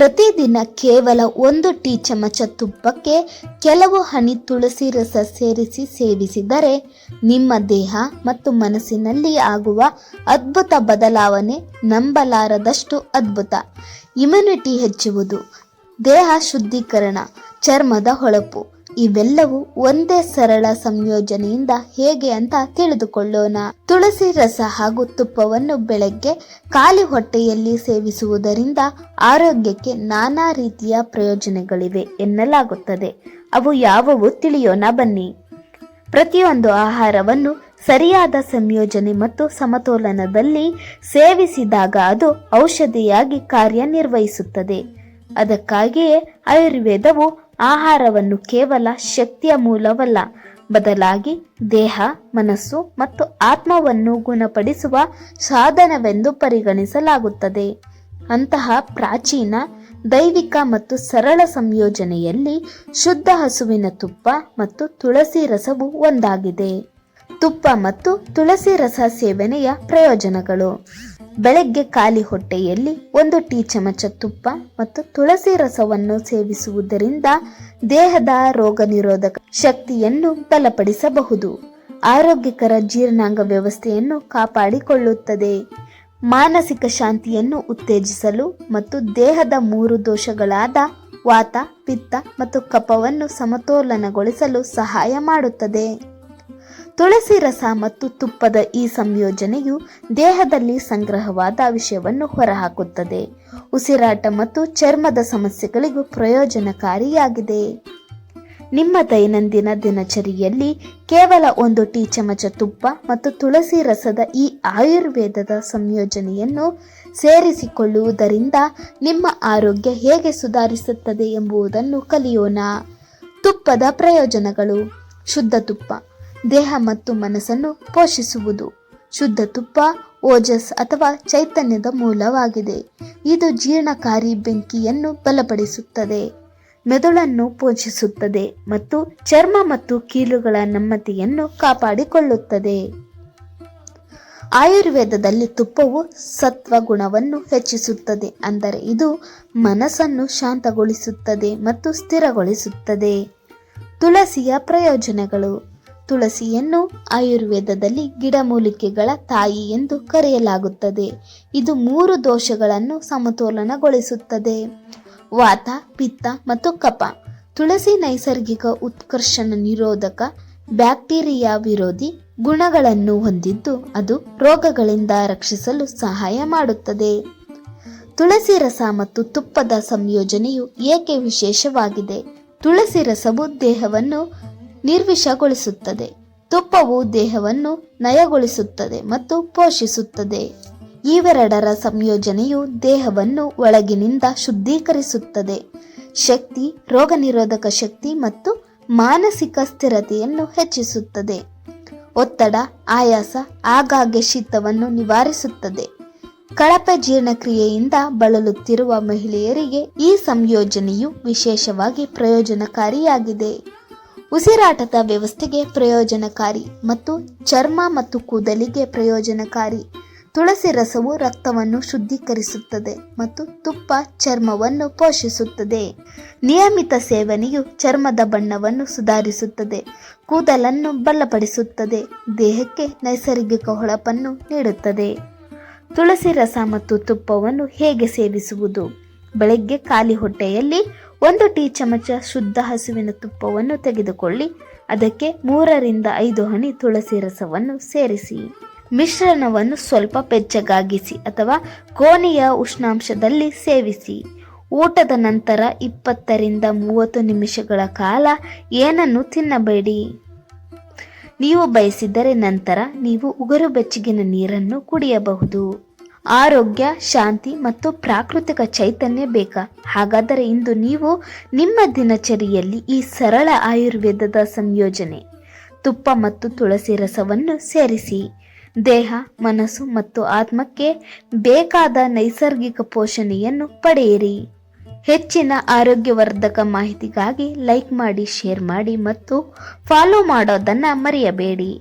ಪ್ರತಿದಿನ ಕೇವಲ 1 ಟೀ ಚಮಚ ತುಪ್ಪಕ್ಕೆ ಕೆಲವು ಹನಿ ತುಳಸಿ ರಸ ಸೇರಿಸಿ ಸೇವಿಸಿದರೆ ನಿಮ್ಮ ದೇಹ ಮತ್ತು ಮನಸ್ಸಿನಲ್ಲಿ ಆಗುವ ಅದ್ಭುತ ಬದಲಾವಣೆ ನಂಬಲಾರದಷ್ಟು ಅದ್ಭುತ. ಇಮ್ಯುನಿಟಿ ಹೆಚ್ಚುವುದು, ದೇಹ ಶುದ್ಧೀಕರಣ, ಚರ್ಮದ ಹೊಳಪು ಇವೆಲ್ಲವೂ ಒಂದೇ ಸರಳ ಸಂಯೋಜನೆಯಿಂದ ಹೇಗೆ ಅಂತ ತಿಳಿದುಕೊಳ್ಳೋಣ. ತುಳಸಿ ರಸ ಹಾಗೂ ತುಪ್ಪವನ್ನು ಬೆಳಗ್ಗೆ ಖಾಲಿ ಹೊಟ್ಟೆಯಲ್ಲಿ ಸೇವಿಸುವುದರಿಂದ ಆರೋಗ್ಯಕ್ಕೆ ನಾನಾ ರೀತಿಯ ಪ್ರಯೋಜನಗಳಿವೆ ಎನ್ನಲಾಗುತ್ತದೆ. ಅವು ಯಾವುವು ತಿಳಿಯೋಣ ಬನ್ನಿ. ಪ್ರತಿಯೊಂದು ಆಹಾರವನ್ನು ಸರಿಯಾದ ಸಂಯೋಜನೆ ಮತ್ತು ಸಮತೋಲನದಲ್ಲಿ ಸೇವಿಸಿದಾಗ ಅದು ಔಷಧಿಯಾಗಿ ಕಾರ್ಯನಿರ್ವಹಿಸುತ್ತದೆ. ಅದಕ್ಕಾಗಿಯೇ ಆಯುರ್ವೇದವು ಆಹಾರವನ್ನು ಕೇವಲ ಶಕ್ತಿಯ ಮೂಲವಲ್ಲ, ಬದಲಾಗಿ ದೇಹ, ಮನಸ್ಸು ಮತ್ತು ಆತ್ಮವನ್ನು ಗುಣಪಡಿಸುವ ಸಾಧನವೆಂದು ಪರಿಗಣಿಸಲಾಗುತ್ತದೆ. ಅಂತಹ ಪ್ರಾಚೀನ, ದೈವಿಕ ಮತ್ತು ಸರಳ ಸಂಯೋಜನೆಯಲ್ಲಿ ಶುದ್ಧ ಹಸುವಿನ ತುಪ್ಪ ಮತ್ತು ತುಳಸಿ ರಸವು ಒಂದಾಗಿದೆ. ತುಪ್ಪ ಮತ್ತು ತುಳಸಿ ರಸ ಸೇವನೆಯ ಪ್ರಯೋಜನಗಳು. ಬೆಳಗ್ಗೆ ಖಾಲಿ ಹೊಟ್ಟೆಯಲ್ಲಿ 1 ಟೀ ಚಮಚ ತುಪ್ಪ ಮತ್ತು ತುಳಸಿ ರಸವನ್ನು ಸೇವಿಸುವುದರಿಂದ ದೇಹದ ರೋಗ ನಿರೋಧಕ ಶಕ್ತಿಯನ್ನು ಬಲಪಡಿಸಬಹುದು. ಆರೋಗ್ಯಕರ ಜೀರ್ಣಾಂಗ ವ್ಯವಸ್ಥೆಯನ್ನು ಕಾಪಾಡಿಕೊಳ್ಳುತ್ತದೆ. ಮಾನಸಿಕ ಶಾಂತಿಯನ್ನು ಉತ್ತೇಜಿಸಲು ಮತ್ತು ದೇಹದ 3 ದೋಷಗಳಾದ ವಾತ, ಪಿತ್ತ ಮತ್ತು ಕಫವನ್ನು ಸಮತೋಲನಗೊಳಿಸಲು ಸಹಾಯ ಮಾಡುತ್ತದೆ. ತುಳಸಿ ರಸ ಮತ್ತು ತುಪ್ಪದ ಈ ಸಂಯೋಜನೆಯು ದೇಹದಲ್ಲಿ ಸಂಗ್ರಹವಾದ ವಿಷವನ್ನು ಹೊರಹಾಕುತ್ತದೆ. ಉಸಿರಾಟ ಮತ್ತು ಚರ್ಮದ ಸಮಸ್ಯೆಗಳಿಗೂ ಪ್ರಯೋಜನಕಾರಿಯಾಗಿದೆ. ನಿಮ್ಮ ದೈನಂದಿನ ದಿನಚರಿಯಲ್ಲಿ ಕೇವಲ 1 ಟೀ ಚಮಚ ತುಪ್ಪ ಮತ್ತು ತುಳಸಿ ರಸದ ಈ ಆಯುರ್ವೇದದ ಸಂಯೋಜನೆಯನ್ನು ಸೇರಿಸಿಕೊಳ್ಳುವುದರಿಂದ ನಿಮ್ಮ ಆರೋಗ್ಯ ಹೇಗೆ ಸುಧಾರಿಸುತ್ತದೆ ಎಂಬುದನ್ನು ಕಲಿಯೋಣ. ತುಪ್ಪದ ಪ್ರಯೋಜನಗಳು. ಶುದ್ಧ ತುಪ್ಪ ದೇಹ ಮತ್ತು ಮನಸ್ಸನ್ನು ಪೋಷಿಸುವುದು. ಶುದ್ಧ ತುಪ್ಪ ಓಜಸ್ ಅಥವಾ ಚೈತನ್ಯದ ಮೂಲವಾಗಿದೆ. ಇದು ಜೀರ್ಣಕಾರಿ ಬೆಂಕಿಯನ್ನು ಬಲಪಡಿಸುತ್ತದೆ, ಮೆದುಳನ್ನು ಪೋಷಿಸುತ್ತದೆ ಮತ್ತು ಚರ್ಮ ಮತ್ತು ಕೀಲುಗಳ ನೆಮ್ಮದಿಯನ್ನು ಕಾಪಾಡಿಕೊಳ್ಳುತ್ತದೆ. ಆಯುರ್ವೇದದಲ್ಲಿ ತುಪ್ಪವು ಸತ್ವ ಗುಣವನ್ನು ಹೆಚ್ಚಿಸುತ್ತದೆ, ಅಂದರೆ ಇದು ಮನಸ್ಸನ್ನು ಶಾಂತಗೊಳಿಸುತ್ತದೆ ಮತ್ತು ಸ್ಥಿರಗೊಳಿಸುತ್ತದೆ. ತುಳಸಿಯ ಪ್ರಯೋಜನಗಳು. ತುಳಸಿಯನ್ನು ಆಯುರ್ವೇದದಲ್ಲಿ ಗಿಡಮೂಲಿಕೆಗಳ ತಾಯಿ ಎಂದು ಕರೆಯಲಾಗುತ್ತದೆ. ಇದು 3 ದೋಷಗಳನ್ನು ಸಮತೋಲನಗೊಳಿಸುತ್ತದೆ: ವಾತ, ಪಿತ್ತ ಮತ್ತು ಕಫ. ತುಳಸಿ ನೈಸರ್ಗಿಕ ಉತ್ಕರ್ಷಣ ನಿರೋಧಕ, ಬ್ಯಾಕ್ಟೀರಿಯಾ ವಿರೋಧಿ ಗುಣಗಳನ್ನು ಹೊಂದಿದ್ದು ಅದು ರೋಗಗಳಿಂದ ರಕ್ಷಿಸಲು ಸಹಾಯ ಮಾಡುತ್ತದೆ. ತುಳಸಿ ರಸ ಮತ್ತು ತುಪ್ಪದ ಸಂಯೋಜನೆಯು ಏಕೆ ವಿಶೇಷವಾಗಿದೆ? ತುಳಸಿ ರಸವು ದೇಹವನ್ನು ನಿರ್ವಿಷಗೊಳಿಸುತ್ತದೆ, ತುಪ್ಪವು ದೇಹವನ್ನು ನಯಗೊಳಿಸುತ್ತದೆ ಮತ್ತು ಪೋಷಿಸುತ್ತದೆ. ಇವೆರಡರ ಸಂಯೋಜನೆಯು ದೇಹವನ್ನು ಒಳಗಿನಿಂದ ಶುದ್ಧೀಕರಿಸುತ್ತದೆ, ಶಕ್ತಿ, ರೋಗ ನಿರೋಧಕ ಶಕ್ತಿ ಮತ್ತು ಮಾನಸಿಕ ಸ್ಥಿರತೆಯನ್ನು ಹೆಚ್ಚಿಸುತ್ತದೆ. ಒತ್ತಡ, ಆಯಾಸ, ಆಗಾಗ್ಗೆ ಶೀತವನ್ನು ನಿವಾರಿಸುತ್ತದೆ. ಕಳಪೆ ಜೀರ್ಣಕ್ರಿಯೆಯಿಂದ ಬಳಲುತ್ತಿರುವ ಮಹಿಳೆಯರಿಗೆ ಈ ಸಂಯೋಜನೆಯು ವಿಶೇಷವಾಗಿ ಪ್ರಯೋಜನಕಾರಿಯಾಗಿದೆ. ಉಸಿರಾಟದ ವ್ಯವಸ್ಥೆಗೆ ಪ್ರಯೋಜನಕಾರಿ ಮತ್ತು ಚರ್ಮ ಮತ್ತು ಕೂದಲಿಗೆ ಪ್ರಯೋಜನಕಾರಿ. ತುಳಸಿ ರಸವು ರಕ್ತವನ್ನು ಶುದ್ಧೀಕರಿಸುತ್ತದೆ ಮತ್ತು ತುಪ್ಪ ಚರ್ಮವನ್ನು ಪೋಷಿಸುತ್ತದೆ. ನಿಯಮಿತ ಸೇವನೆಯು ಚರ್ಮದ ಬಣ್ಣವನ್ನು ಸುಧಾರಿಸುತ್ತದೆ, ಕೂದಲನ್ನು ಬಲಪಡಿಸುತ್ತದೆ, ದೇಹಕ್ಕೆ ನೈಸರ್ಗಿಕ ಹೊಳಪನ್ನು ನೀಡುತ್ತದೆ. ತುಳಸಿ ರಸ ಮತ್ತು ತುಪ್ಪವನ್ನು ಹೇಗೆ ಸೇವಿಸುವುದು? ಬೆಳಗ್ಗೆ ಖಾಲಿ ಹೊಟ್ಟೆಯಲ್ಲಿ 1 ಟೀ ಚಮಚ ಶುದ್ಧ ಹಸುವಿನ ತುಪ್ಪವನ್ನು ತೆಗೆದುಕೊಳ್ಳಿ. ಅದಕ್ಕೆ 3 ರಿಂದ 5 ಹನಿ ತುಳಸಿ ರಸವನ್ನು ಸೇರಿಸಿ. ಮಿಶ್ರಣವನ್ನು ಸ್ವಲ್ಪ ಬೆಚ್ಚಗಾಗಿಸಿ ಅಥವಾ ಕೋಣೆಯ ಉಷ್ಣಾಂಶದಲ್ಲಿ ಸೇವಿಸಿ. ಊಟದ ನಂತರ 20 ರಿಂದ 30 ನಿಮಿಷಗಳ ಕಾಲ ಏನನ್ನು ತಿನ್ನಬೇಡಿ. ನೀವು ಬಯಸಿದರೆ ನಂತರ ನೀವು ಉಗುರು ಬೆಚ್ಚಗಿನ ನೀರನ್ನು ಕುಡಿಯಬಹುದು. ಆರೋಗ್ಯ, ಶಾಂತಿ ಮತ್ತು ಪ್ರಾಕೃತಿಕ ಚೈತನ್ಯ ಬೇಕಾ? ಹಾಗಾದರೆ ಇಂದು ನೀವು ನಿಮ್ಮ ದಿನಚರಿಯಲ್ಲಿ ಈ ಸರಳ ಆಯುರ್ವೇದದ ಸಂಯೋಜನೆ ತುಪ್ಪ ಮತ್ತು ತುಳಸಿ ರಸವನ್ನು ಸೇರಿಸಿ. ದೇಹ, ಮನಸ್ಸು ಮತ್ತು ಆತ್ಮಕ್ಕೆ ಬೇಕಾದ ನೈಸರ್ಗಿಕ ಪೋಷಣೆಯನ್ನು ಪಡೆಯಿರಿ. ಹೆಚ್ಚಿನ ಆರೋಗ್ಯವರ್ಧಕ ಮಾಹಿತಿಗಾಗಿ ಲೈಕ್ ಮಾಡಿ, ಶೇರ್ ಮಾಡಿ ಮತ್ತು ಫಾಲೋ ಮಾಡೋದನ್ನು ಮರೆಯಬೇಡಿ.